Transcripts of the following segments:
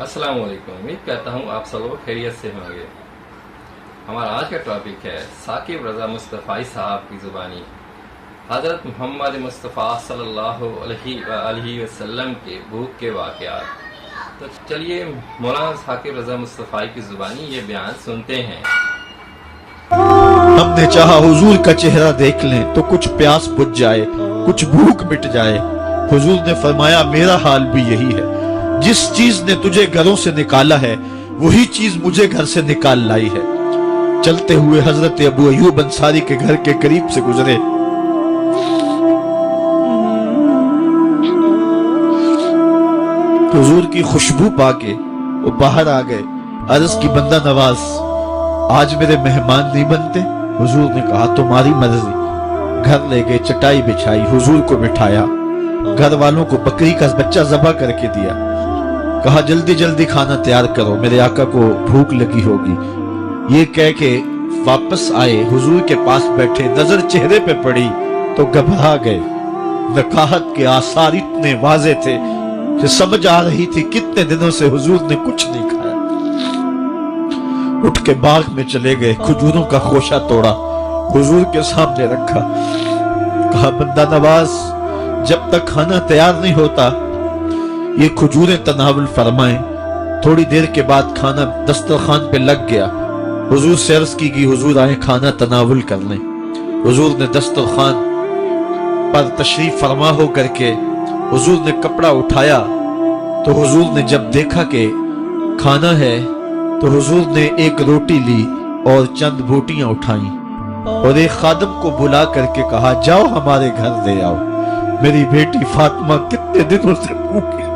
السلام علیکم، امید کرتا ہوں آپ سب لوگ خیریت سے ہوں گے۔ ہمارا آج کا ٹاپک ہے ثاقب رضا مصطفی صاحب کی زبانی حضرت محمد مصطفیٰ صلی اللہ علیہ وآلہ وسلم کے بھوک کے واقعات۔ تو چلیے مولانا ثاقب رضا مصطفی کی زبانی یہ بیان سنتے ہیں۔ ہم نے چاہا حضور کا چہرہ دیکھ لیں تو کچھ پیاس بجھ جائے، کچھ بھوک مٹ جائے۔ حضور نے فرمایا میرا حال بھی یہی ہے، جس چیز نے تجھے گھروں سے نکالا ہے وہی چیز مجھے گھر سے نکال لائی ہے۔ چلتے ہوئے حضرت ابو ایوب انصاری کے گھر کے قریب سے گزرے۔ حضور کی خوشبو پا کے وہ باہر آ گئے۔ عرض کی بندہ نواز، آج میرے مہمان نہیں بنتے؟ حضور نے کہا تمہاری مرضی۔ گھر لے گئے، چٹائی بچھائی، حضور کو بٹھایا، گھر والوں کو بکری کا بچہ ذبح کر کے دیا۔ کہا جلدی جلدی کھانا تیار کرو، میرے آقا کو بھوک لگی ہوگی۔ یہ کہہ کے واپس آئے، حضور کے پاس بیٹھے، نظر چہرے پہ پڑی تو گھبرا گئے۔ نکاحت کے آثار اتنے واضح تھے کہ سمجھ آ رہی تھی کتنے دنوں سے حضور نے کچھ نہیں کھایا۔ اٹھ کے باغ میں چلے گئے، کھجوروں کا خوشہ توڑا، حضور کے سامنے رکھا۔ کہا بندہ نواز، جب تک کھانا تیار نہیں ہوتا یہ کھجوریں تناول فرمائیں۔ تھوڑی دیر کے بعد کھانا دسترخوان پہ لگ گیا۔ حضور سے عرض کی کہ حضور آئے کھانا تناول کر لیں۔ حضور نے دسترخوان پر تشریف فرما ہو کر کے حضور نے کپڑا اٹھایا تو حضور نے جب دیکھا کہ کھانا ہے تو حضور نے ایک روٹی لی اور چند بوٹیاں اٹھائیں اور ایک خادم کو بلا کر کے کہا جاؤ ہمارے گھر دے آؤ، میری بیٹی فاطمہ کتنے دنوں سے بھوکی ہے۔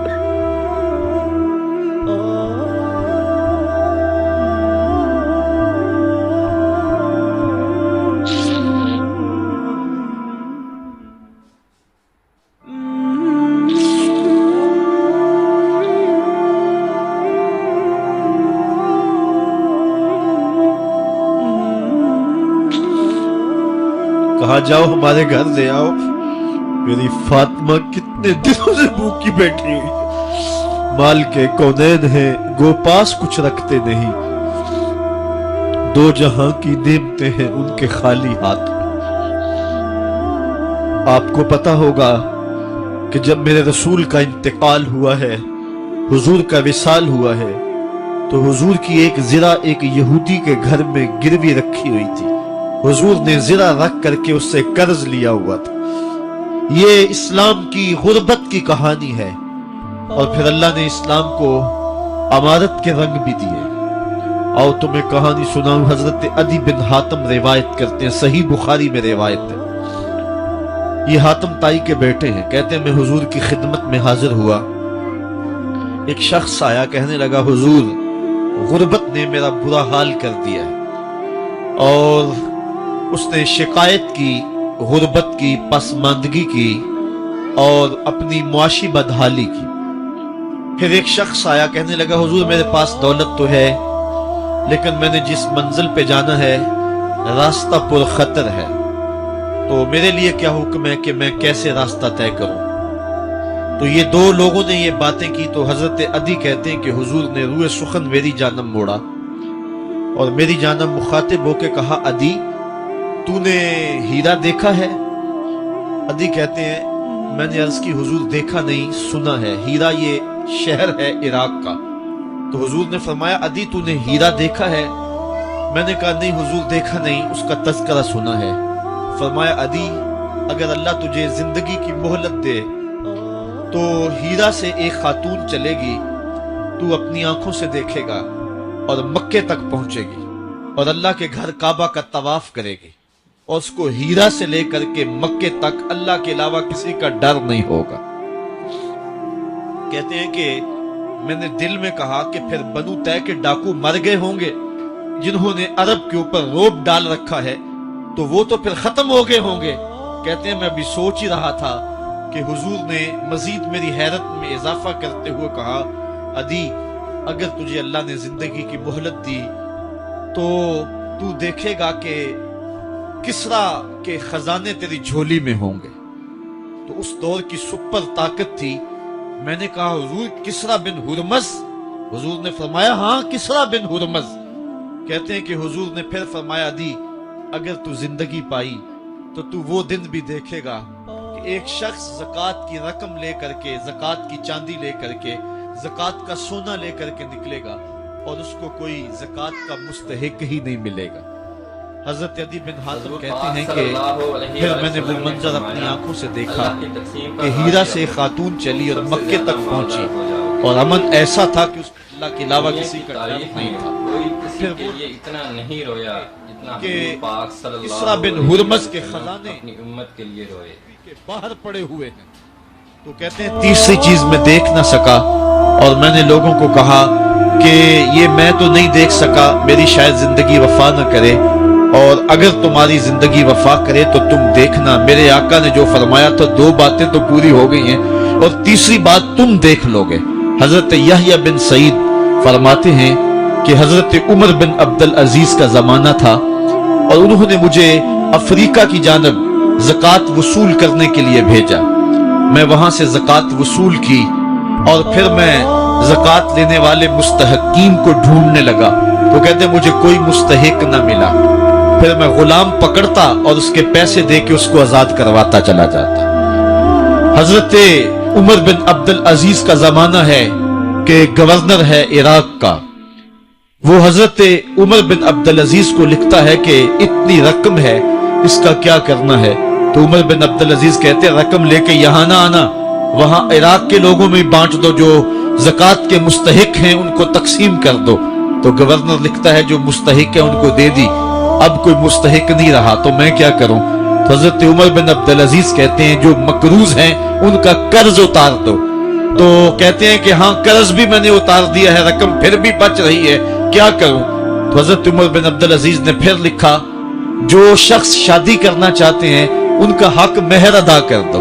کہا جاؤ ہمارے گھر لے آؤ، میری فاطمہ کتنے دنوں سے بھوکی بیٹھی ہوئی۔ مال کے کونین ہیں گو پاس کچھ رکھتے نہیں، دو جہاں کی نعمتیں ہیں ان کے خالی ہاتھ۔ آپ کو پتا ہوگا کہ جب میرے رسول کا انتقال ہوا ہے، حضور کا وصال ہوا ہے، تو حضور کی ایک زرہ ایک یہودی کے گھر میں گروی رکھی ہوئی تھی۔ حضور نے زرہ رکھ کر کے اس سے قرض لیا ہوا تھا۔ یہ اسلام کی غربت کی کہانی ہے، اور پھر اللہ نے اسلام کو امارت کے رنگ بھی دیے۔ آؤ تمہیں کہانی سناؤں۔ حضرت عدی بن حاتم روایت کرتے ہیں، صحیح بخاری میں روایت ہے۔ یہ حاتم تائی کے بیٹے ہیں۔ کہتے ہیں میں حضور کی خدمت میں حاضر ہوا، ایک شخص آیا، کہنے لگا حضور غربت نے میرا برا حال کر دیا ہے، اور اس نے شکایت کی، غربت کی، پسماندگی کی اور اپنی معاشی بدحالی کی۔ پھر ایک شخص آیا، کہنے لگا حضور میرے پاس دولت تو ہے لیکن میں نے جس منزل پہ جانا ہے راستہ پر خطر ہے، تو میرے لیے کیا حکم ہے کہ میں کیسے راستہ طے کروں؟ تو یہ دو لوگوں نے یہ باتیں کی تو حضرت عدی کہتے ہیں کہ حضور نے روئے سخن میری جانب موڑا اور میری جانب مخاطب ہو کے کہا عدی تو نے ہیرا دیکھا ہے؟ عدی کہتے ہیں میں نے عرض کی حضور دیکھا نہیں، سنا ہے۔ ہیرا یہ شہر ہے عراق کا۔ تو حضور نے فرمایا عدی تو نے ہیرا دیکھا ہے؟ میں نے کہا نہیں حضور دیکھا نہیں، اس کا تذکرہ سنا ہے۔ فرمایا عدی اگر اللہ تجھے زندگی کی مہلت دے تو ہیرا سے ایک خاتون چلے گی، تو اپنی آنکھوں سے دیکھے گا اور مکے تک پہنچے گی اور اللہ کے گھر کعبہ کا طواف کرے گی، اور اس کو ہیرا سے لے کر کے مکے تک اللہ کے علاوہ کسی کا ڈر نہیں ہوگا۔ کہتے ہیں کہ میں نے دل میں کہا کہ پھر بنو طے کے ڈاکو مر گئے ہوں گے جنہوں نے عرب کے اوپر روب ڈال رکھا ہے، تو وہ تو پھر ختم ہو گئے ہوں گے۔ کہتے ہیں میں بھی سوچ ہی رہا تھا کہ حضور نے مزید میری حیرت میں اضافہ کرتے ہوئے کہا عدی اگر تجھے اللہ نے زندگی کی مہلت دی تو تو دیکھے گا کہ کسرا کے خزانے تیری جھولی میں ہوں گے۔ تو اس دور کی سپر طاقت تھی۔ میں نے کہا حضور کسرا بن ہرمز؟ हुजूर ने फरमाया हाँ किसरा बिन हुरमज। कहते हैं कि हुजूर ने फिर फरमाया दी अगर तू जिंदगी पाई तो तू वो दिन भी देखेगा कि एक शख्स ज़कात की रकम लेकर के, ज़कात की चांदी लेकर के, ज़कात का सोना लेकर के निकलेगा और उसको कोई ज़कात का मुस्तहिक ही नहीं मिलेगा। हजरत अदी बिन हातिम कहते हैं कि फिर मैंने वो मंजर अपनी आंखों से देखा कि हीरा से एक खातून चली और मक्के तक पहुंची और अमन ऐसा था कि उस अल्लाह के अलावा किसी का डर नहीं था। फिर वो इतना नहीं रोया जितना कि पाक सल्लल्लाहु इसरा बिन हुरमज के खजाने अपनी उम्मत के लिए रोए। के बाहर पड़े हुए हैं। तो कहते हैं तीसरी चीज मैं देख ना सका और मैंने लोगों को कहा कि ये मैं तो नहीं देख सका, मेरी शायद जिंदगी वफा न करे, और अगर तुम्हारी जिंदगी वफा करे तो तुम देखना मेरे आका ने जो फरमाया था, दो बातें तो पूरी हो गई हैं और तीसरी बात तुम देख लोगे। हजरत यहया बिन सईद फरमाते हैं कि हजरत उमर बिन अब्दुल अजीज का जमाना था और उन्होंने मुझे अफ्रीका की जानब ज़कात वसूल करने के लिए भेजा। मैं वहां से ज़कात वसूल की और फिर मैं ज़कात लेने वाले मुस्तहकीन को ढूंढने लगा तो कहते मुझे कोई मुस्तहिक न मिला। फिर मैं गुलाम पकड़ता और उसके पैसे दे के उसको आजाद करवाता चला जाता। हजरत उमर बिन अब्दुल अजीज का जमाना है कि गवर्नर है इराक का, वो हजरत उमर बिन अब्दुल अजीज को लिखता है कि इतनी रकम है, इसका क्या करना है। तो उमर बिन अब्दुल अजीज कहते हैं रकम लेके यहां ना आना, वहां इराक के लोगों में बांट दो, जो ज़कात के मुस्तहिक हैं उनको तकसीम कर दो। तो गवर्नर लिखता है जो मुस्तहिक है उनको दे दी, अब कोई मुस्तहिक नहीं रहा तो मैं क्या करूं। तो हजरत उमर बिन अब्दुल अजीज कहते हैं जो मकरूज हैं उनका कर्ज उतार दो। तो कहते हैं कि हाँ कर्ज भी मैंने उतार दिया है, रकम फिर भी बच रही है, क्या करूं। तो हजरत उमर बिन अब्दुल अजीज ने फिर लिखा जो शख्स शादी करना चाहते हैं उनका हक मेहर अदा कर दो।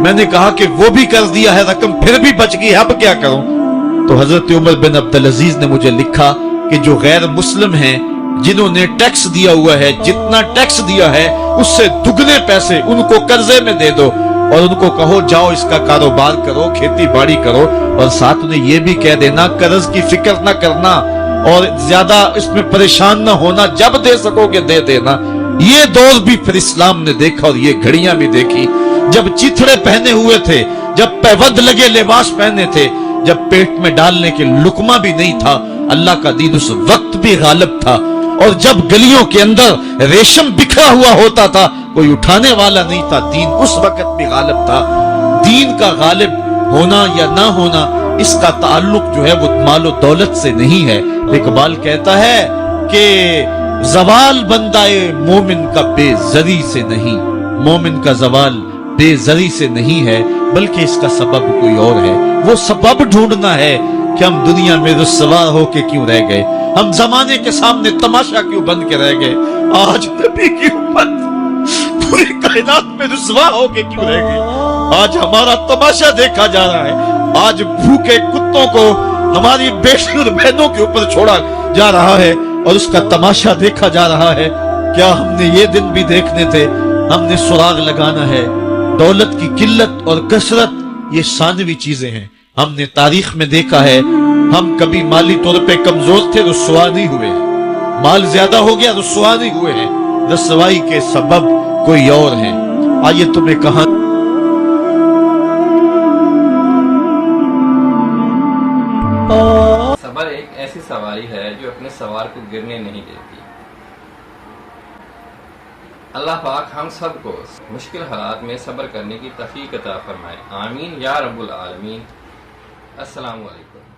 मैंने कहा कि वो भी कर दिया है, रकम फिर भी बच गई, अब क्या करूं। तो हजरत उमर बिन अब्दुल अजीज ने मुझे लिखा कि जो गैर मुस्लिम हैं जिन्होंने टैक्स दिया हुआ है, जितना टैक्स दिया है उससे दुगने पैसे उनको कर्जे में दे दो और उनको कहो जाओ इसका कारोबार करो, खेती बाड़ी करो, और साथ में ये भी कह देना कर्ज की फिक्र ना करना और ज्यादा इसमें परेशान ना होना, जब दे सकोगे दे देना। ये दौर भी फिर इस्लाम ने देखा और ये घड़ियां भी देखी जब चिथड़े पहने हुए थे, जब पैबंद लगे लिबास पहने थे, जब पेट में डालने के लुकमा भी नहीं था, अल्लाह का दीन उस वक्त भी गालिब था। और जब गलियों के अंदर रेशम बिखरा हुआ होता था, कोई उठाने वाला नहीं था, दीन उस वक्त भी गालिब था। दीन का गालिब होना या ना होना इसका ताल्लुक जो है वो मालो दौलत से नहीं है। इकबाल कहता है कि जवाल बंदाए मोमिन का बेजरी से नहीं, मोमिन का जवाल बेजरी से नहीं है बल्कि इसका सबब कोई और है। वो सबब ढूंढना है कि हम दुनिया में रुसवा होके क्यों रह गए, हम जमाने के सामने तमाशा क्यों बन के रह गए। आज नबी की उम्मत पूरी कायनात में रुसवा होके क्यों रह गई। आज हमारा तमाशा देखा जा रहा है, आज भूखे कुत्तों को हमारी बेशुर बहनों के ऊपर छोड़ा जा रहा है और उसका तमाशा देखा जा रहा है। क्या हमने ये दिन भी देखने थे। हमने सुराग लगाना है। दौलत की किल्लत और कसरत ये सानवी चीजें हैं। हमने तारीख में देखा है हम कभी माली तौर पे कमजोर थे, रुसवा नहीं हुए। माल ज्यादा हो गया, रुसवा नहीं हुए हैं। रसवाई के सबब कोई और है। आइए तुम्हें कहा सबर एक ऐसी सवारी है जो अपने सवार को गिरने नहीं देती। अल्लाह पाक हम सबको मुश्किल हालात में सब्र करने की तौफीक अता फरमाए। आमीन या रब्बुल आलमीन। अस्सलामु अलैकुम।